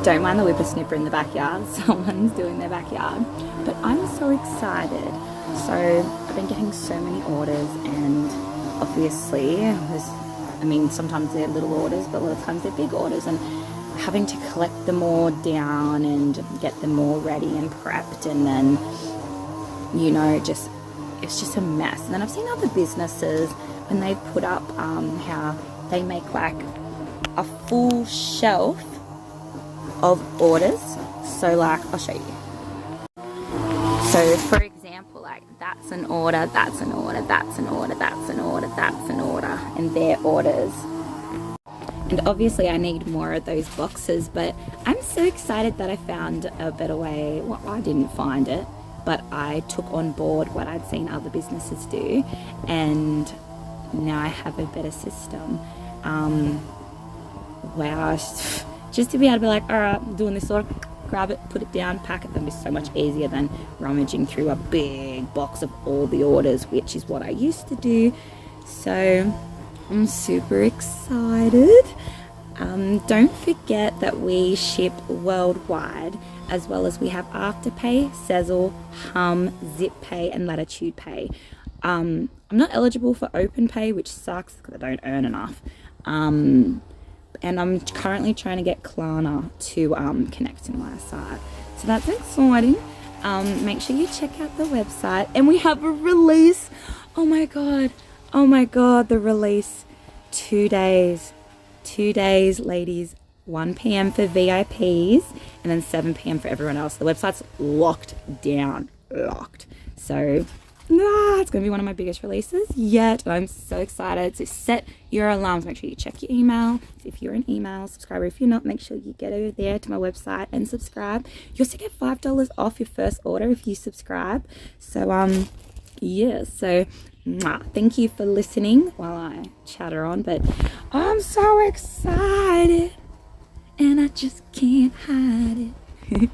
don't mind the whippersnapper in the backyard. Someone's doing their backyard. But I'm so excited. So I've been getting so many orders, and obviously sometimes they're little orders, but a lot of times they're big orders, and having to collect them all down and get them all ready and prepped, and then it's just a mess. And then I've seen other businesses when they've put up how they make like a full shelf of orders. So like, I'll show you. So for example, like that's an order, that's an order, that's an order, that's an order, that's an order, and their orders. And obviously I need more of those boxes, but I'm so excited that I found a better way. Well, I didn't find it, but I took on board what I'd seen other businesses do, and now I have a better system. Wow, just to be able to be like, all right, I'm doing this order, grab it, put it down, pack it, that'd be so much easier than rummaging through a big box of all the orders, which is what I used to do. So I'm super excited. Don't forget that we ship worldwide, as well as we have Afterpay, Sezzle, Hum, ZipPay, and Latitude Pay. I'm not eligible for OpenPay, which sucks because I don't earn enough. And I'm currently trying to get Klarna to connect to my site. So that's exciting. Make sure you check out the website. And we have a release. Oh my god, the release. 2 days, ladies. 1 p.m. for VIPs, and then 7 p.m. for everyone else. The website's locked down. So it's going to be one of my biggest releases yet. I'm so excited. So set your alarms. Make sure you check your email. If you're an email subscriber, if you're not, make sure you get over there to my website and subscribe. You also get $5 off your first order if you subscribe. So so thank you for listening while I chatter on, but I'm so excited and I just can't hide it.